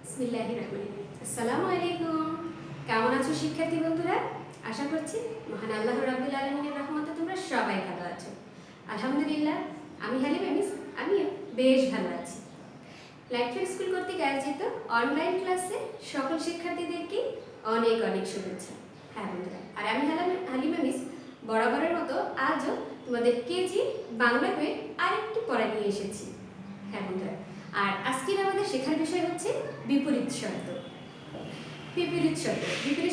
আসসালামু আলাইকুম। কেমন আছো শিক্ষার্থী বন্ধুরা? আশা করছি মহান আল্লাহ রাব্বুল আলামিনের রহমতে তোমরা সবাই ভালো আছো। আলহামদুলিল্লাহ, আমি হালিমা মিস আমিও বেশ ভালো আছি। লাইফের স্কুল কর্তৃক আয়োজিত অনলাইন ক্লাসে সকল শিক্ষার্থীদেরকে অনেক অনেক শুভেচ্ছা। হ্যাঁ বন্ধুরা, আর আমি হালিমা মিস বরাবরের মতো আজও তোমাদের কেজি বাংলা বইয়ের আরেকটি পড়া নিয়ে এসেছি। হ্যাঁ বন্ধুরা, আর আজকের আমাদের শেখার বিষয় হচ্ছে বিপরীত শব্দ। বিপরীত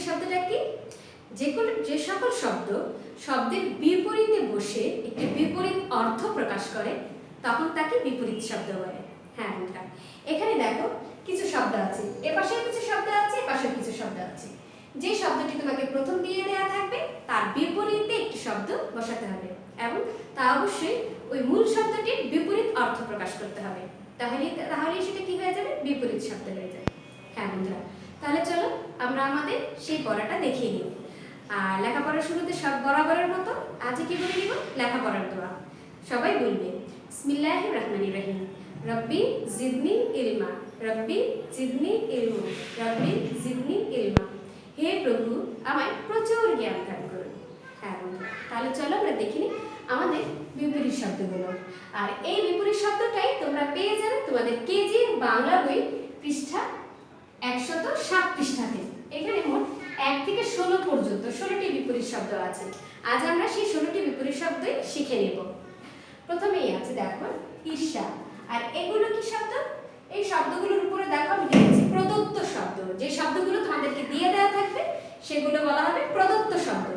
শব্দটা কি? যে সকল শব্দ শব্দের বিপরীতে বসে একটি বিপরীত অর্থ প্রকাশ করে তখন তাকে বিপরীত শব্দ বলে। হ্যাঁ বন্ধুরা, এখানে দেখো কিছু শব্দ আছে, এপাশে কিছু শব্দ আছে, এপাশে কিছু শব্দ আছে। যে শব্দটি তোমাকে প্রথম দিয়ে দেওয়া থাকবে তার বিপরীতে একটি শব্দ বসাতে হবে এবং তা অবশ্যই ওই মূল শব্দটির বিপরীত অর্থ প্রকাশ করতে হবে। তাহলে সেটা কি হয়ে যাবে? বিপরীত শব্দ হয়ে যাবে। হ্যাঁ বন্ধুরা, তাহলে চলো আমরা আমাদের সেই পড়াটা দেখিয়ে নিই। আর লেখাপড়ার শুরুতে সব বরাবরের মতো আজকে কি বলে নিব? লেখাপড়ার দোয়া। সবাই বলবে বিসমিল্লাহির রহমানির রহিম। রব্বি জিদনি ইলমা, রব্বি জিদনি ইলমা, রব্বি জিদনি ইলমা। হে প্রভু, আমায় প্রচুর জ্ঞান দান করুন। হ্যাঁ বন্ধুরা, তাহলে চলো আমরা দেখি নিই আমাদের বিপরীত শব্দগুলো। আর এই বিপরীত শব্দটাই তোমরা পেয়ে যাবে তোমাদের কেজি বাংলা বই পৃষ্ঠা 107 পৃষ্ঠাতে। এখানে মোট 1 থেকে 16 পর্যন্ত 16টি বিপরীত শব্দ আছে। আজ আমরা সেই 16টি বিপরীত শব্দই শিখে নেব। প্রথমেই আছে দেখো ঈর্ষা। আর এগুলো কি শব্দ? এই শব্দগুলোর উপরে দেখো আমি লিখেছি প্রদত্ত শব্দ। যে শব্দগুলো তোমাদেরকে দিয়ে দেওয়া থাকবে সেগুলো বলা হবে প্রদত্ত শব্দ।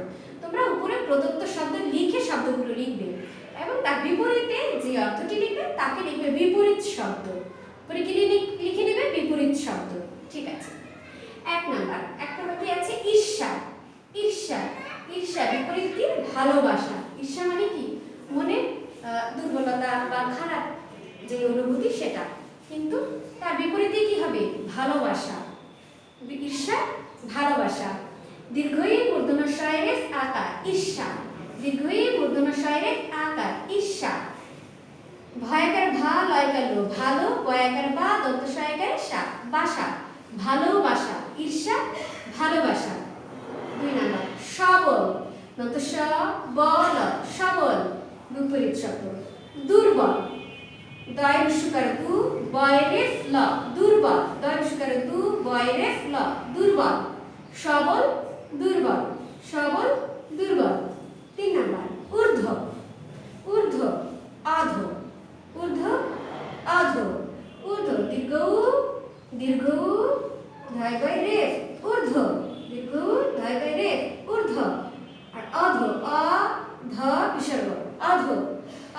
তোমরা উপরে প্রদত্ত শব্দ লিখে শব্দগুলো লিখবে এবং তার বিপরীতে যে অর্থটি লিখবে তাকে লিখবে বিপরীত শব্দ। পরে কি লিখে নেবে? বিপরীত শব্দ। ঠিক আছে। এক নাম্বার কি আছে? ঈর্ষা। ঈর্ষা বিপরীত কি? ভালোবাসা। ঈর্ষা মানে কি? মনে দুর্বলতা বা খারাপ যে অনুভূতি সেটা, কিন্তু তার বিপরীতে কি হবে? ভালোবাসা। ঈর্ষা ভালোবাসা। দীর্ঘই মূর্ধন্যস্বরের আকার ঈর্ষা। দীর্ঘই মূর্ধন্যস্বরের আকার ঈর্ষা। ভয়াকার ভা লয়কার লো ভালো, বয়াকার বা দন্তস্বয়কার সা বাসা ভালোবাসা। ঈর্ষা ভালোবাসা। 2 নাম্বার সবল। দন্তস্ব বল সবল বিপরীত শব্দ। দুর্বল। দয় রস্যকার দু বয়রে ল দুর্বল। দয় রস্যকার দু বয়রে ল দুর্বল। সবল দুর্বল। সবল দুর্বল। 3 নাম্বার ঊর্ধ্ব। ঊর্ধ্ব অধ। ঊর্ধ্ব অধ। ঊর্ধ্ব দীর্ঘ দীর্ঘ ধয় গয় রে ঊর্ধ্ব। দীর্ঘ ধয় গয় রে ঊর্ধ্ব। আর অধ অ ধ বিসর্গ অধ।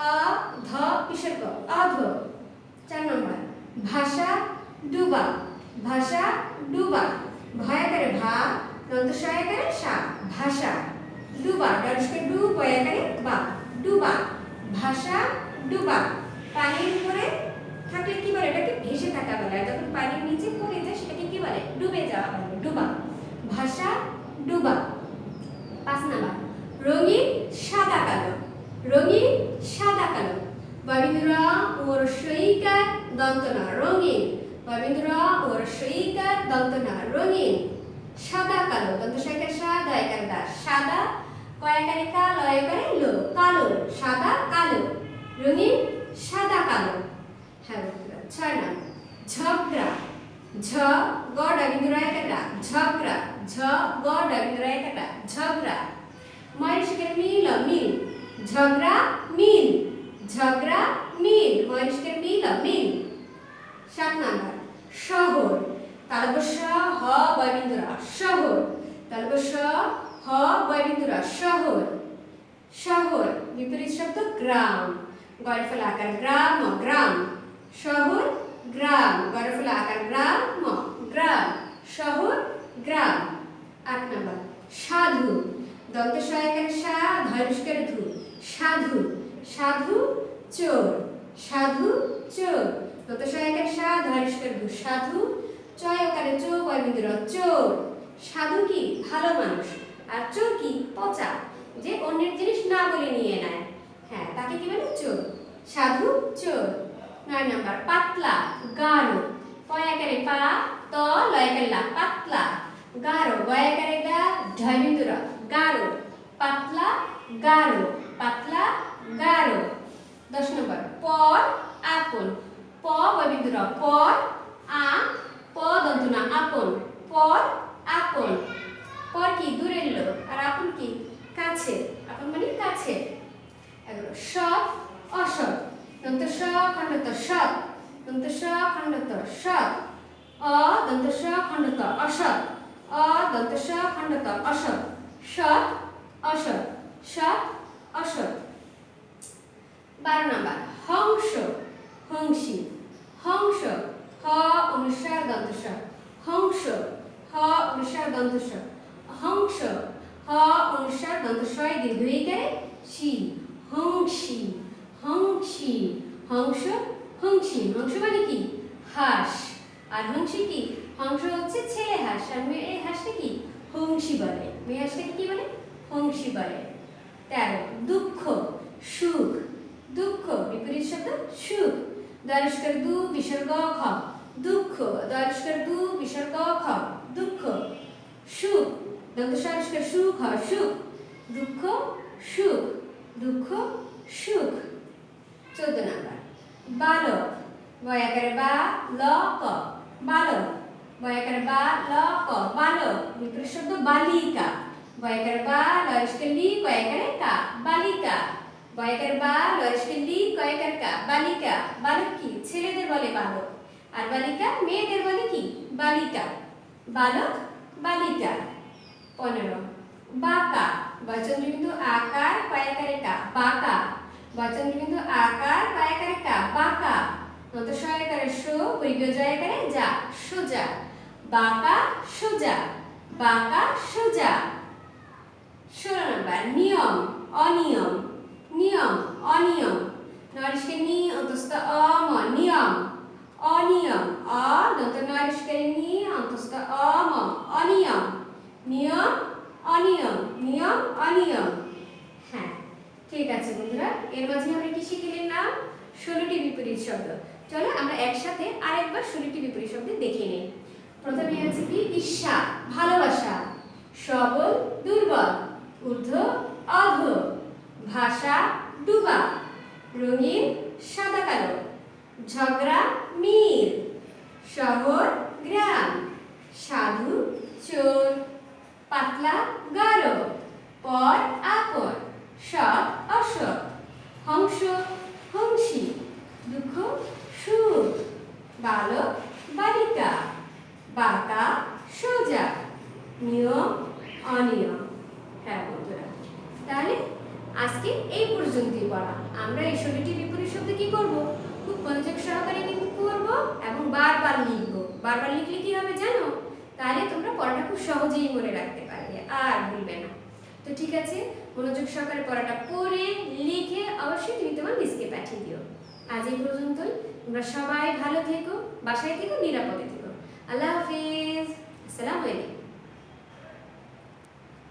অ ধ বিসর্গ অধ। 4 নম্বর ভাষা ডুবা। ভাষা ডুবা। ভয়াকারে ভা দন্তস্বয়কারে সা ভাষা ডুবা। ডরস্কে ডু বয়াকারে বা ডুবা। ভাষা ডুবা। পানির উপরে থাকলে কি বলে? এটাকে ভেসে থাকা বলে। আর যখন পানির নিচে পড়ে যায় সেটাকে কি বলে? ডুবে যাওয়া বলে। ডুবা। ভাষা ডুবা। 5 নাম্বার রঙিন সাদা কালো। রঙিন সাদা কালো। ববিন্দ্রা ওর সইকার দন্তনা রঙিন। ববিন্দ্রা ওর সইকার দন্তনা রঙিন। সাদা কালো দন্তস্বয়কার সা দয়কার দা সাদা। কয়াকারে কা লয়কারে লো কালো। সাদা কালো। রঙিন সাদা কালো। হ্যাঁ বন্ধুরা, 6 নাম্বার ঝগড়া। ঝ গ ডবিন্দুরায়কার ডা ঝগড়া। ঝ গ ডবিন্দুরায়কার ডা ঝগড়া। ময়ূরশের মিল মিল। ঝগড়া মিল। ঝগড়া মিল। ময়ূরশের মিল মিল। 7 নাম্বার শহর। তালব্য হ বয়বিন্দুরা শহর। তালব্য হ বয়বিন্দুরা শহর। শহর বিপরীত শব্দ গ্রাম। গয়ের ফলা আকার গ্রাম গ্রাম। শহর গ্রাম। গয়ের ফলা আকার গ্রাম গ্রাম। শহর গ্রাম। 8 নাম্বার সাধু। দন্তস্বয়কার সা ধৈর্যকার ধু সাধু। সাধু চোর। সাধু চোর। দন্তস্বয়কার সা ধৈর্যকার ধু সাধু। চয়কারে চো বয়বিন্দুর চোর। সাধু কি? ভালো মানুষ। আর চোর কি? পচা, যে অন্যের জিনিস না বলে নিয়ে নেয়। হ্যাঁ, তাকে কি বলে? চোর। সাধু চোর। 9 নাম্বার পাতলা গাঢ়। পয়াকারে পা ত লয়াকারে লা পাতলা গাঢ় গয়াকারে গা ঢয় বিন্দু র গাঢ় পাতলা গাঢ় পাতলা গাঢ় 10 নম্বর পর আপন প বয়বিন্দু র পর আ প দন্ত না আপন পর আপন পর কি দূরের লোক আর আপন কি কাছে আপন মানে কাছে এগুলো সৎ অসৎ দন্ত স খণ্ডত সৎ দন্ত স খণ্ডত সৎ অ দন্ত স খণ্ডত অসৎ অ দন্ত স খণ্ডত অসৎ সৎ অসৎ সৎ অসৎ 12 নম্বর হংস হংসী হংস হ অনুসার দন্ত স হংস হ অনুসার দন্ত স হংস হ অনুসার দন্ত স দীর্ঘ ইকারে শি হংসী হংসী হংস হংসী হংস মানে কি হাঁস আর হংসী কি হংস হচ্ছে ছেলে হাঁস আর মেয়ে এই হাঁসটা কি হংসী বলে মেয়ে হাঁসটাকে কি বলে হংসী বলে 13 দুঃখ সুখ দুঃখ বিপরীত শব্দ সুখ দয়স্কার দু বিসর্গ খ দুঃখ দয়স্কার দু বিসর্গ খ দুঃখ সুখ দন্তস্বরস্কার সুখ সুখ দুঃখ সুখ দুঃখ সুখ 14 নম্বর বালক বয়াকারে বা ল ক বালক বয়াকারে বা ল ক বালক বিপরীত শব্দ বালিকা বয়াকারে বা লয়স্কার লি কয়াকারে কা বালিকা বয়াকারে বা লয়স্কার লি কয়াকারে কা বালিকা বালক কি ছেলেদের বলে বালক আর বালিকা মেয়েদের বলে কি বালিকা বালক বালিকা 15 বাঁকা বচন বিন্দু আকার কয়াকারে কা বাঁকা বচন বিন্দু আকার কয়াকারে কা বাঁকা নত সয়াকারে সো বৈগ্য জয়াকারে যা সোজা বাঁকা সোজা বাঁকা সোজা 16 নম্বর নিয়ম অনিয়ম নিয়ম অনিয়ম নরিষ্কে নি অন্তস্থ অম নিয়ম অনিয়ম অ দন্ত নরিষ্কে নি অন্তস্থ অম অনিয়ম নিয়ম অনিয়ম নিয়ম অনিয়ম হ্যাঁ ঠিক আছে বন্ধুরা এর মাঝে আমরা কি শিখলেন না 16টি বিপরীত শব্দ চলো আমরা একসাথে আরেকবার 16টি বিপরীত শব্দ দেখে নেই প্রথমে আছে কি ঈর্ষা ভালোবাসা সবল দুর্বল ঊর্ধ্ব অধ ভাষা ডুবা রঙিন সাদা কালো ঝগড়া মিল শহর গ্রাম সাধু চোর পাতলা গাঢ় পর আপন সৎ অসৎ হংস হংসী দুঃখ সুখ বালক বালিকা বাঁকা সোজা নিয়ম অনিয়ম হ্যাঁ বন্ধুরা তাহলে আজকে এই পর্যন্তই পড়া আমরা এই 16টি বিপরীত শব্দ কি করব খুব মনোযোগ সহকারে কিন্তু করব এবং বারবার লিখব বারবার লিখলে কি হবে জানো তাহলে তোমরা পড়াটা খুব সহজেই মনে রাখতে পারবে আর ভুলবে না তো ঠিক আছে মনোযোগ সহকারে পড়াটা পড়ে লিখে অবশ্যই তুমি তোমার মিসকে পাঠিয়ে দিও আজ এই পর্যন্তই তোমরা সবাই ভালো থেকো বাসায় থেকো নিরাপদে থেকো আল্লাহ হাফেজ আসসালামু আলাইকুম